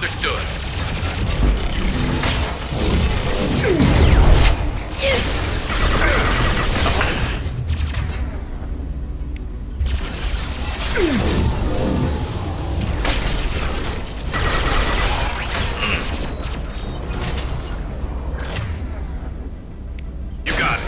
Understood. You got it.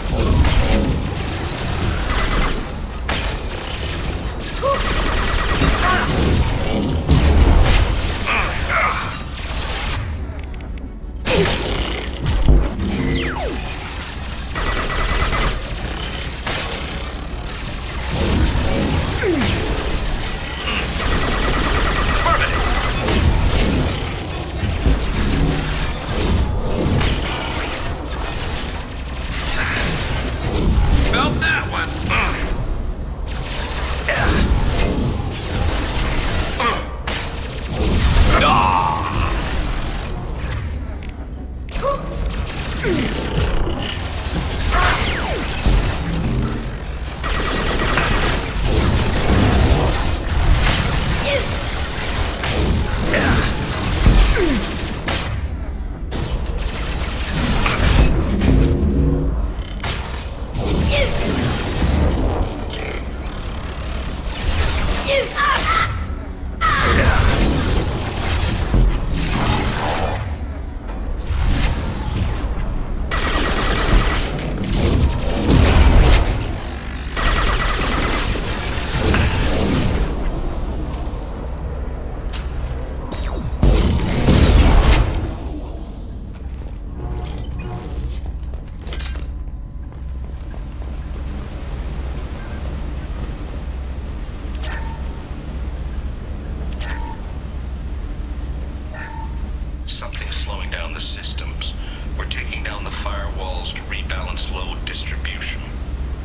Felt that one. Something's slowing down the systems. We're taking down the firewalls to rebalance load distribution.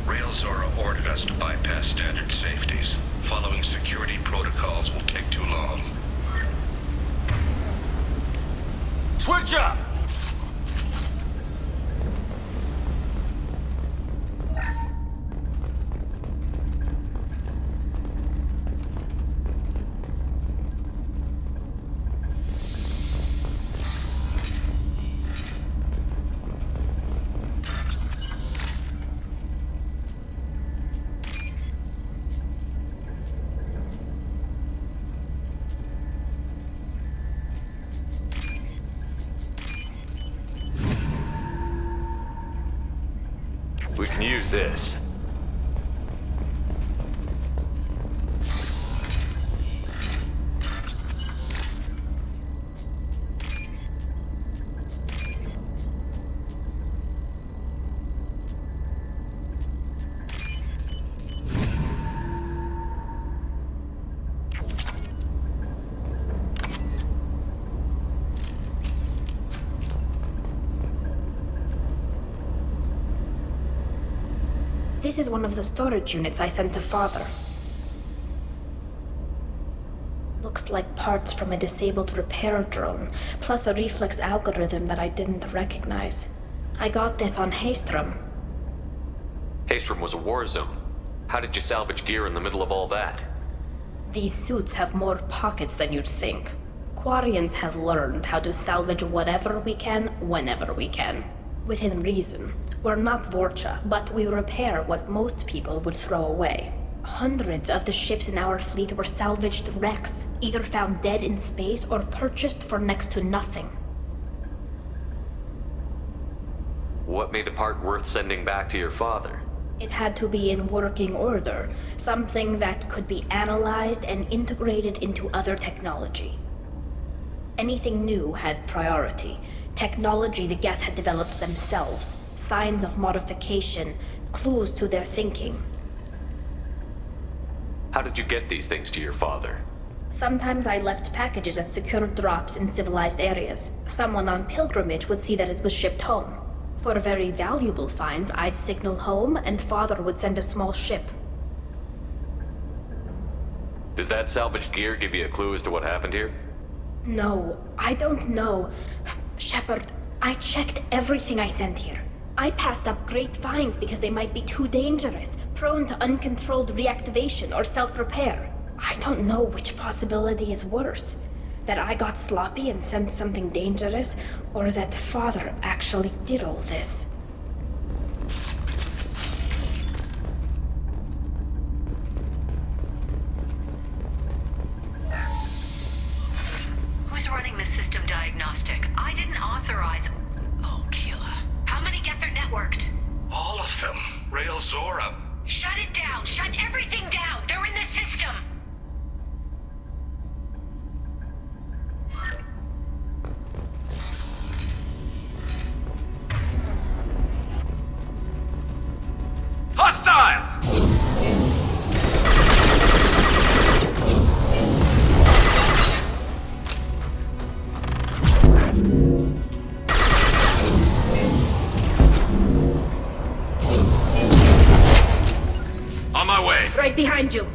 Railzora ordered us to bypass standard safeties. Following security protocols will take too long. Switch up! We can use this. This is one of the storage units I sent to Father. Looks like parts from a disabled repair drone, plus a reflex algorithm that I didn't recognize. I got this on Haystrom. Haystrom was a war zone. How did you salvage gear in the middle of all that? These suits have more pockets than you'd think. Quarians have learned how to salvage whatever we can, whenever we can. Within reason. We're not Vorcha, but we repair what most people would throw away. Hundreds of the ships in our fleet were salvaged wrecks, either found dead in space or purchased for next to nothing. What made a part worth sending back to your father? It had to be in working order, something that could be analyzed and integrated into other technology. Anything new had priority. Technology the Geth had developed themselves, signs of modification, clues to their thinking. How did you get these things to your father? Sometimes I left packages at secured drops in civilized areas. Someone on pilgrimage would see that it was shipped home. For very valuable finds, I'd signal home, and Father would send a small ship. Does that salvaged gear give you a clue as to what happened here? No, I don't know. Shepard, I checked everything I sent here. I passed up great finds because they might be too dangerous, prone to uncontrolled reactivation or self-repair. I don't know which possibility is worse. That I got sloppy and sent something dangerous, or that Father actually did all this? Who's running the system diagnostic? I didn't authorize... Oh, Keela. How many Geth are networked? All of them. Rail Zora. Shut it down! Shut everything down! They're in the system! Hostiles! On my way. Right behind you.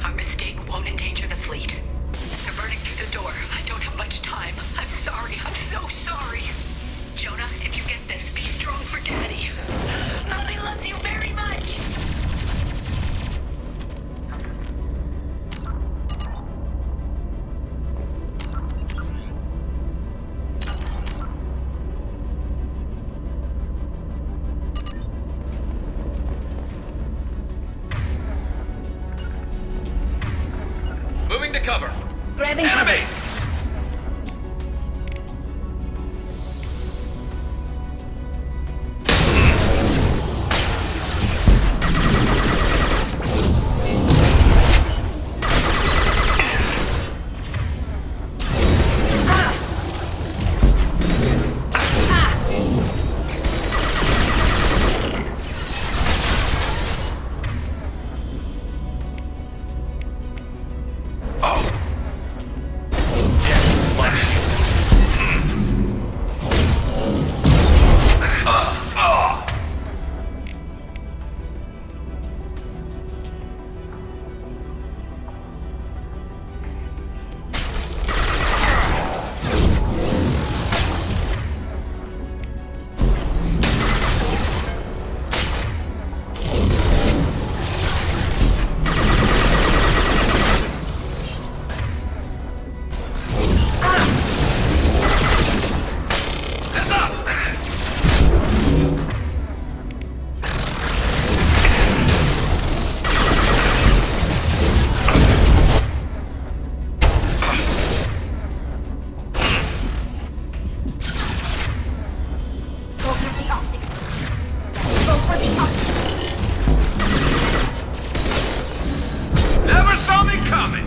Our mistake won't endanger the fleet. They're burning through the door. I don't have much time. I'm sorry. I'm so sorry. Jonah, if you get this, be strong for Daddy. Mommy loves you very much. Moving to cover. Grabbing Enemy! cover. Never saw me coming!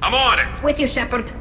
I'm on it! With you, Shepard.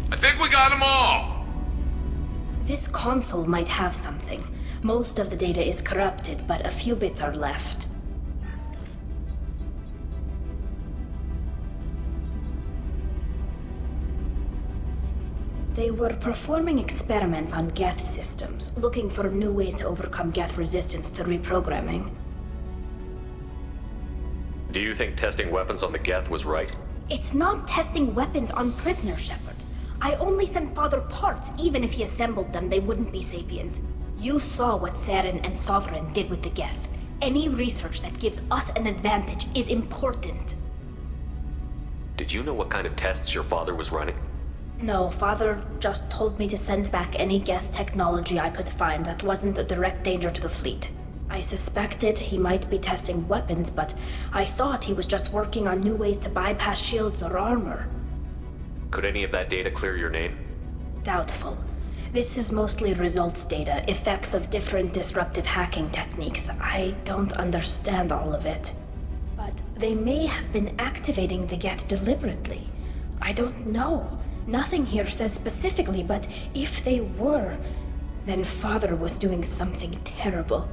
I think we got them all! This console might have something. Most of the data is corrupted, but a few bits are left. They were performing experiments on Geth systems, looking for new ways to overcome Geth resistance to reprogramming. Do you think testing weapons on the Geth was right? It's not testing weapons on prisoners, Shepard. I only sent Father parts. Even if he assembled them, they wouldn't be sapient. You saw what Saren and Sovereign did with the Geth. Any research that gives us an advantage is important. Did you know what kind of tests your father was running? No, Father just told me to send back any Geth technology I could find that wasn't a direct danger to the fleet. I suspected he might be testing weapons, but I thought he was just working on new ways to bypass shields or armor. Could any of that data clear your name? Doubtful. This is mostly results data, effects of different disruptive hacking techniques. I don't understand all of it. But they may have been activating the Geth deliberately. I don't know. Nothing here says specifically, but if they were, then Father was doing something terrible.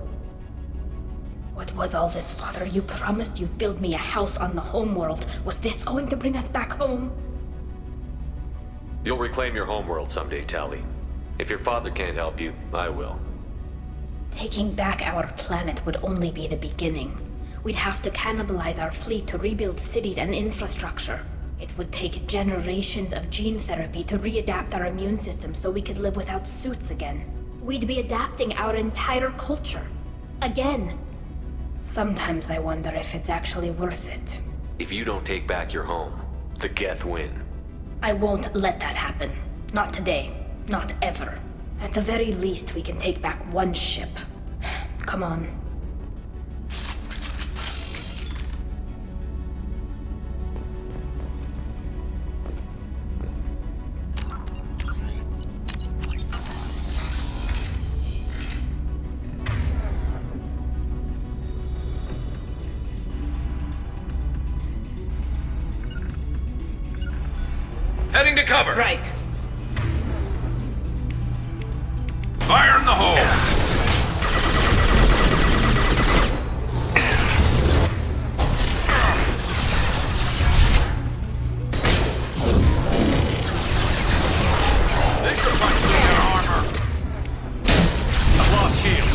What was all this, Father? You promised you'd build me a house on the homeworld. Was this going to bring us back home? You'll reclaim your homeworld someday, Tali. If your father can't help you, I will. Taking back our planet would only be the beginning. We'd have to cannibalize our fleet to rebuild cities and infrastructure. It would take generations of gene therapy to readapt our immune system so we could live without suits again. We'd be adapting our entire culture. Again. Sometimes I wonder if it's actually worth it. If you don't take back your home, the Geth win. I won't let that happen. Not today. Not ever. At the very least, we can take back one ship. Come on. Heading to cover. Right. Fire in the hole. This should punch through their armor. I've lost shield.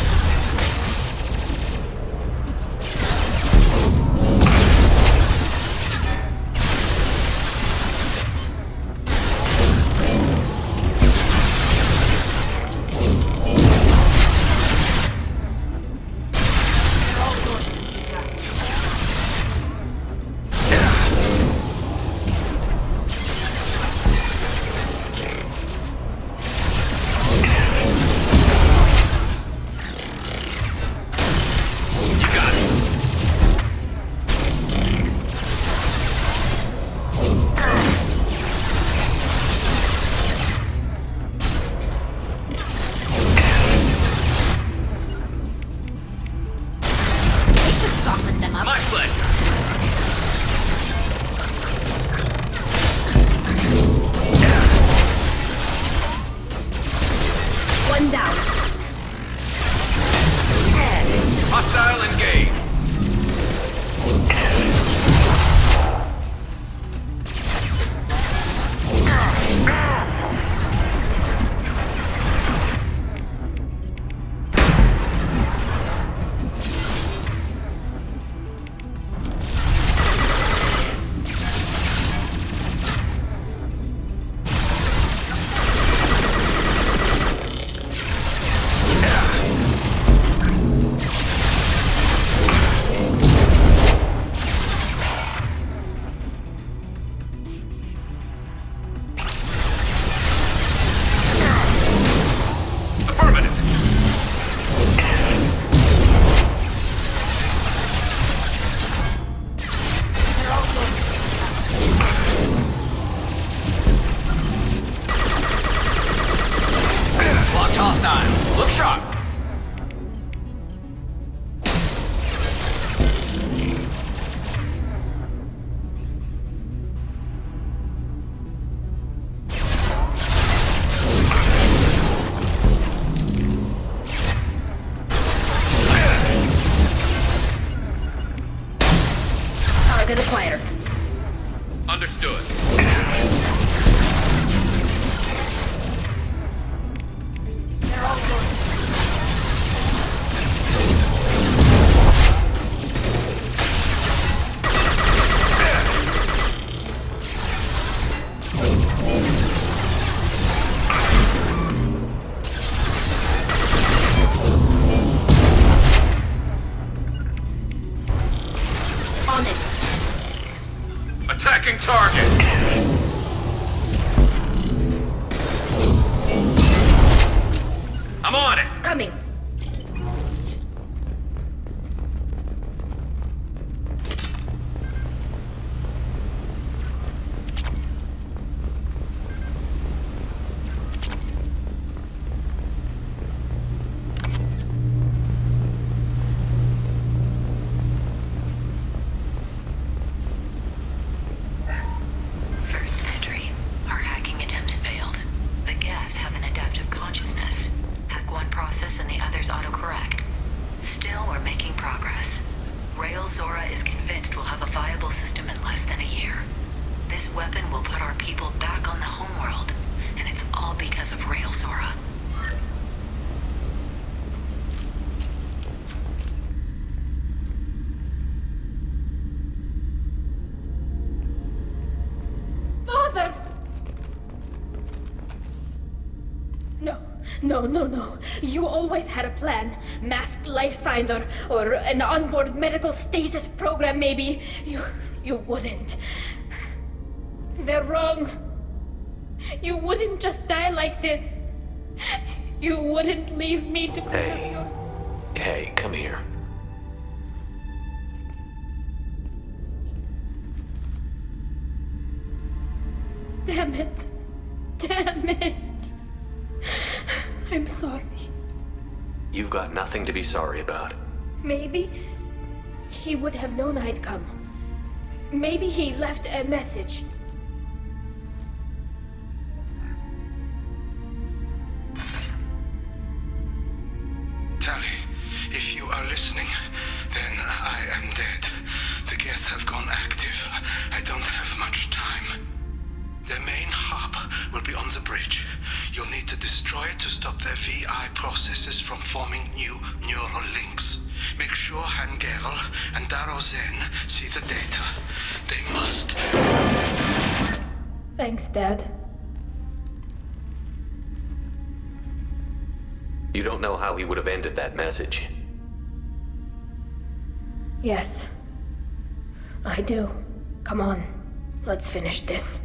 Hostile engaged. Hostile. Look sharp. Target acquired. Understood. Tracking target! I'm on it! Coming. First entry. Our hacking attempts failed. The Geth have an adaptive consciousness. Hack one process and the others autocorrect. Still, we're making progress. Rail Zora is convinced we'll have a viable system in less than a year. This weapon will put our people back on the homeworld, and it's all because of Rail Zora. Father! No. You always had a plan. Masked life signs or an onboard medical stasis program, maybe. You wouldn't. They're wrong. You wouldn't just die like this. You wouldn't leave me to Hey, come here. Damn it. I'm sorry. You've got nothing to be sorry about. Maybe he would have known I'd come. Maybe he left a message. Tali, if you are listening, then I am dead. The Geth have gone active. I don't have much time. Their main hub will be on the bridge. You'll need to destroy it to stop their VI processes from forming new neural links. Make sure Hangerl and Daro Zen see the data. They must. Thanks, Dad. You don't know how he would have ended that message. Yes. I do. Come on. Let's finish this.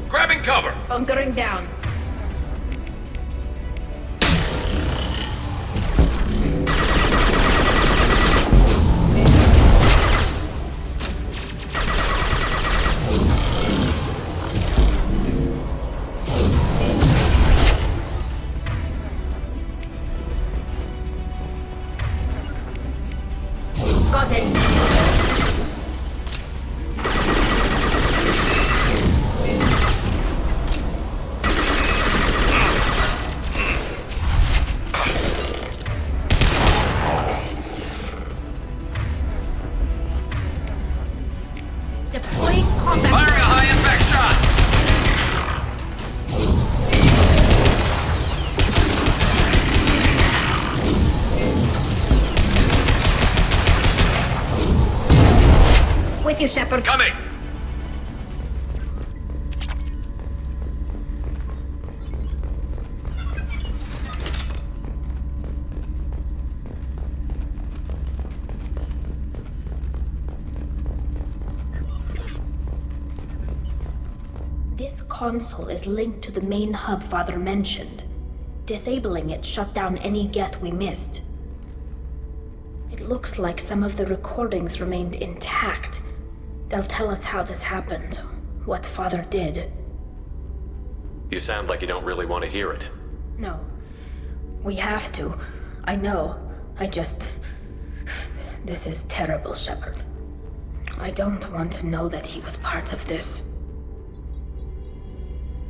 Grabbing cover! Bunkering down. Got it. Deploying combat. Firing a high impact shot! With you, Shepard. Coming! This console is linked to the main hub Father mentioned. Disabling it shut down any Geth we missed. It looks like some of the recordings remained intact. They'll tell us how this happened, what Father did. You sound like you don't really want to hear it. No. We have to. I know. This is terrible, Shepard. I don't want to know that he was part of this.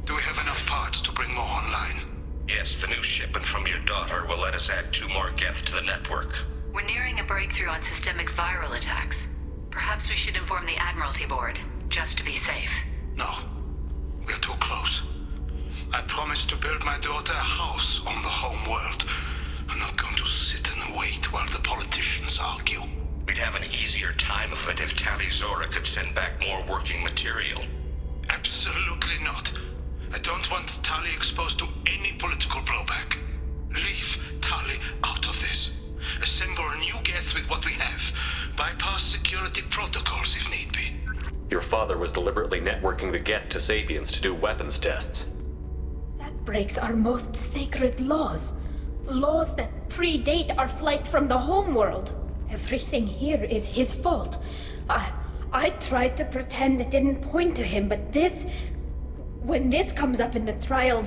Do we have enough parts to bring more online? Yes, the new shipment from your daughter will let us add 2 more Geth to the network. We're nearing a breakthrough on systemic viral attacks. Perhaps we should inform the Admiralty Board, just to be safe. No. We're too close. I promised to build my daughter a house on the home world. I'm not going to sit and wait while the politicians argue. We'd have an easier time of it if Tali Zora could send back more working material. Absolutely not. I don't want Tali exposed to any political blowback. Leave Tali out of this. Assemble a new Geth with what we have. Bypass security protocols if need be. Your father was deliberately networking the Geth to Sapiens to do weapons tests. That breaks our most sacred laws. Laws that predate our flight from the homeworld. Everything here is his fault. I tried to pretend it didn't point to him, but when this comes up in the trial,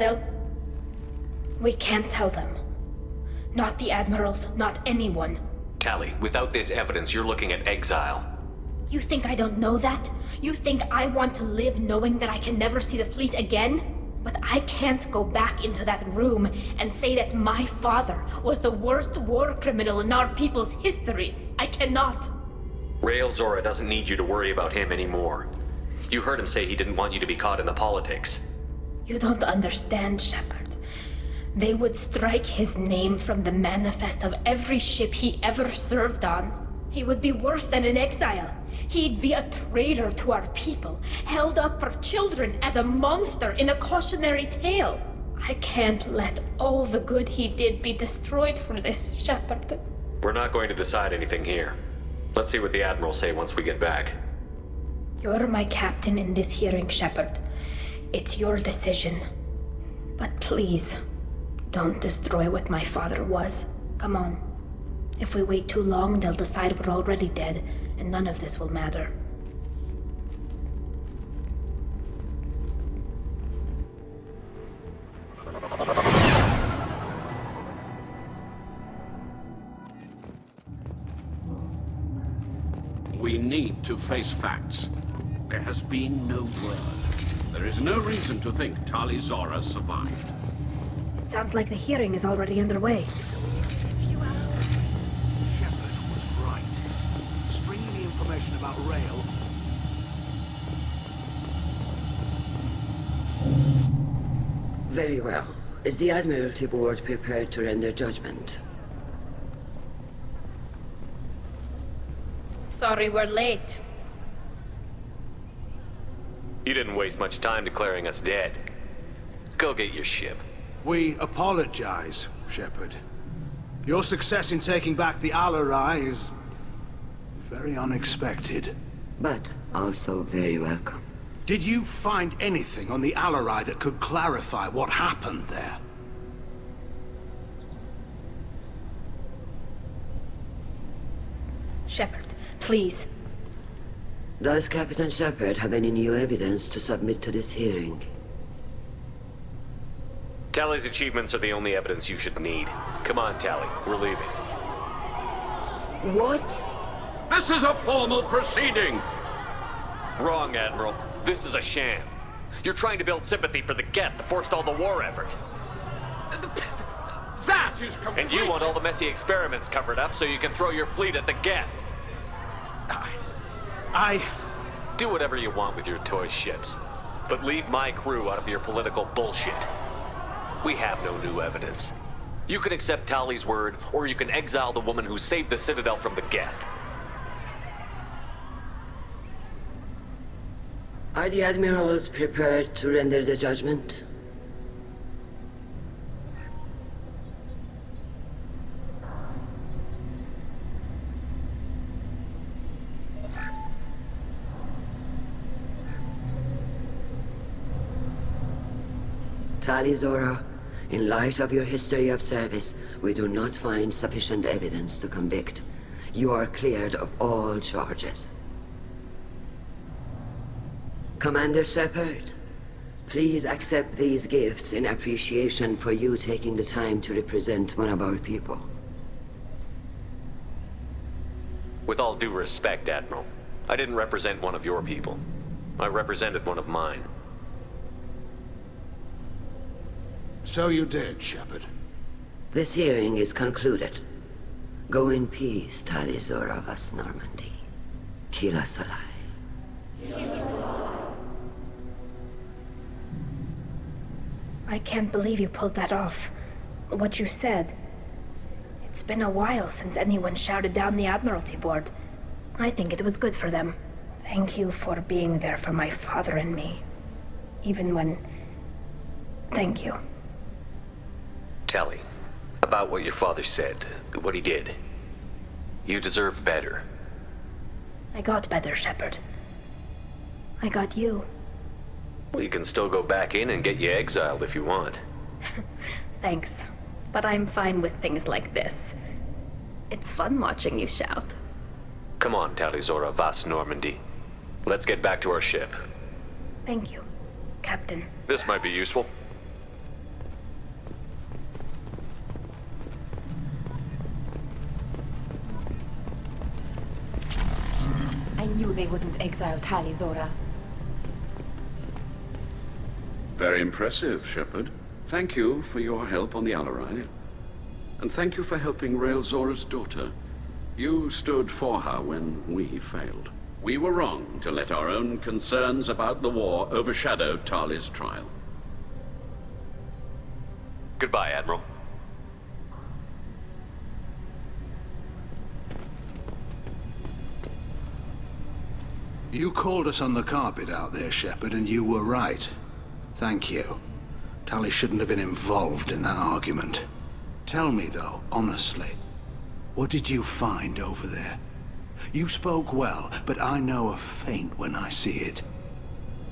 we can't tell them. Not the admirals, not anyone. Tali, without this evidence, you're looking at exile. You think I don't know that? You think I want to live knowing that I can never see the fleet again? But I can't go back into that room and say that my father was the worst war criminal in our people's history. I cannot. Rael Zora doesn't need you to worry about him anymore. You heard him say he didn't want you to be caught in the politics. You don't understand, Shepard. They would strike his name from the manifest of every ship he ever served on. He would be worse than an exile. He'd be a traitor to our people, held up for children as a monster in a cautionary tale. I can't let all the good he did be destroyed for this, Shepard. We're not going to decide anything here. Let's see what the Admirals say once we get back. You're my captain in this hearing, Shepard. It's your decision. But please, don't destroy what my father was. Come on. If we wait too long, they'll decide we're already dead, and none of this will matter. We need to face facts. There has been no word. There is no reason to think Tali Zora survived. It sounds like the hearing is already underway. Shepard was right. Stringing the information about Rael. Very well. Is the Admiralty Board prepared to render judgment? Sorry we're late. You didn't waste much time declaring us dead. Go get your ship. We apologize, Shepard. Your success in taking back the Alarai is very unexpected. But also very welcome. Did you find anything on the Alarai that could clarify what happened there? Shepard, please. Does Captain Shepard have any new evidence to submit to this hearing? Tali's achievements are the only evidence you should need. Come on, Tali. We're leaving. What? This is a formal proceeding! Wrong, Admiral. This is a sham. You're trying to build sympathy for the Geth to forestall the war effort. That is complete! And you want all the messy experiments covered up so you can throw your fleet at the Geth. I... Do whatever you want with your toy ships. But leave my crew out of your political bullshit. We have no new evidence. You can accept Tali's word, or you can exile the woman who saved the Citadel from the Geth. Are the Admirals prepared to render the judgment? Tali Zora, in light of your history of service, we do not find sufficient evidence to convict. You are cleared of all charges. Commander Shepard, Please accept these gifts in appreciation for you taking the time to represent one of our people. With all due respect, Admiral, I didn't represent one of your people. I represented one of mine. So you did, Shepard. This hearing is concluded. Go in peace, Tali Zora vas Normandy. Kila Salai. I can't believe you pulled that off. What you said. It's been a while since anyone shouted down the Admiralty Board. I think it was good for them. Thank you for being there for my father and me. Even when... Thank you. Tali, about what your father said, what he did. You deserve better. I got better, Shepard. I got you. Well, you can still go back in and get you exiled if you want. Thanks. But I'm fine with things like this. It's fun watching you shout. Come on, Tali Zora vas Normandy. Let's get back to our ship. Thank you, Captain. This might be useful. I knew they wouldn't exile Tali Zora. Very impressive, Shepard. Thank you for your help on the Alarai. And thank you for helping Rael Zora's daughter. You stood for her when we failed. We were wrong to let our own concerns about the war overshadow Tali's trial. Goodbye, Admiral. You called us on the carpet out there, Shepard, and you were right. Thank you. Tali shouldn't have been involved in that argument. Tell me, though, honestly, what did you find over there? You spoke well, but I know a feint when I see it.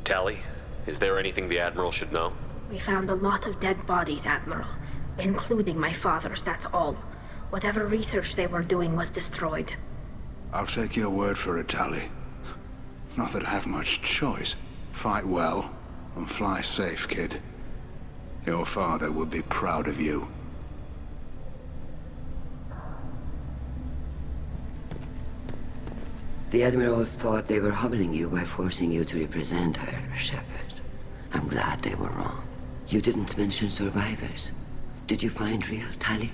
Tali, is there anything the Admiral should know? We found a lot of dead bodies, Admiral. Including my father's, that's all. Whatever research they were doing was destroyed. I'll take your word for it, Tali. Not that I have much choice. Fight well, and fly safe, kid. Your father would be proud of you. The Admirals thought they were humbling you by forcing you to represent her, Shepard. I'm glad they were wrong. You didn't mention survivors. Did you find real Tali?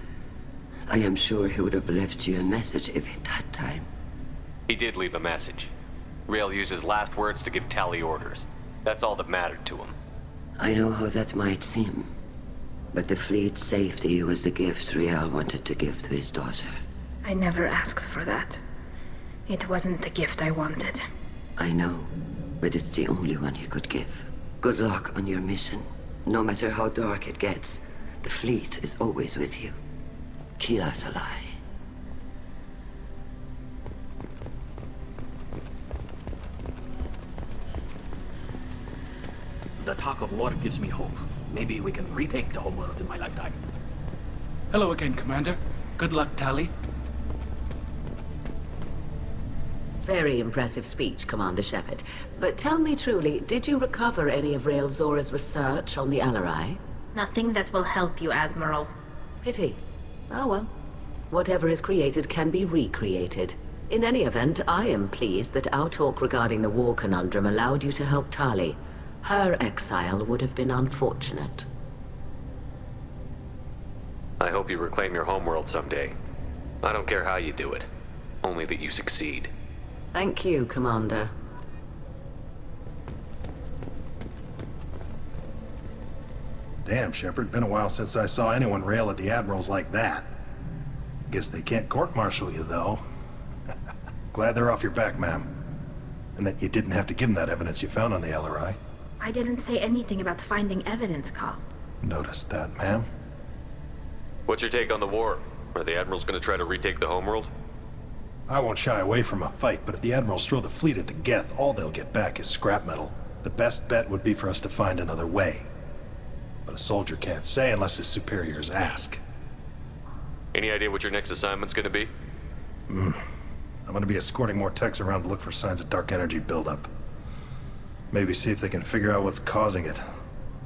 I am sure he would have left you a message if he'd had time. He did leave a message. Rael used his last words to give Tali orders. That's all that mattered to him. I know how that might seem, but the fleet's safety was the gift Rael wanted to give to his daughter. I never asked for that. It wasn't the gift I wanted. I know, but it's the only one he could give. Good luck on your mission. No matter how dark it gets, the fleet is always with you. Kila Salai. The talk of war gives me hope. Maybe we can retake the homeworld in my lifetime. Hello again, Commander. Good luck, Tali. Very impressive speech, Commander Shepard. But tell me truly, did you recover any of Rael Zora's research on the Alarai? Nothing that will help you, Admiral. Pity. Oh well. Whatever is created can be recreated. In any event, I am pleased that our talk regarding the war conundrum allowed you to help Tali. Her exile would have been unfortunate. I hope you reclaim your homeworld someday. I don't care how you do it. Only that you succeed. Thank you, Commander. Damn, Shepard. Been a while since I saw anyone rail at the Admirals like that. Guess they can't court-martial you, though. Glad they're off your back, ma'am. And that you didn't have to give them that evidence you found on the LRI. I didn't say anything about finding evidence, Carl. Noticed that, ma'am. What's your take on the war? Are the Admirals gonna try to retake the homeworld? I won't shy away from a fight, but if the Admirals throw the fleet at the Geth, all they'll get back is scrap metal. The best bet would be for us to find another way. But a soldier can't say unless his superiors ask. Any idea what your next assignment's gonna be? I'm gonna be escorting more techs around to look for signs of dark energy buildup. Maybe see if they can figure out what's causing it.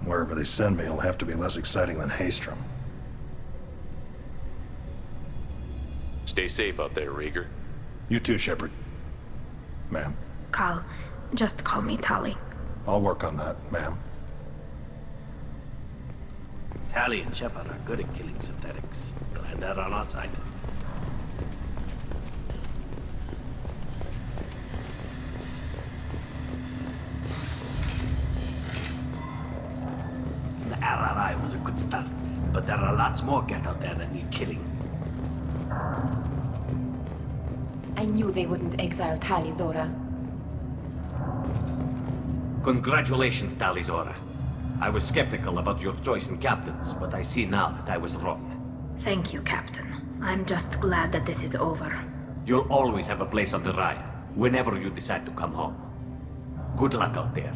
Wherever they send me, it'll have to be less exciting than Haystrom. Stay safe out there, Rieger. You too, Shepard. Ma'am. Carl, just call me Tali. I'll work on that, ma'am. Tali and Shepard are good at killing synthetics. Glad they're on our side. The RRI was a good start, but there are lots more Geth out there that need killing. I knew they wouldn't exile Tali, Zora. Congratulations, Tali Zora. I was skeptical about your choice in captains, but I see now that I was wrong. Thank you, Captain. I'm just glad that this is over. You'll always have a place on the Raya, whenever you decide to come home. Good luck out there.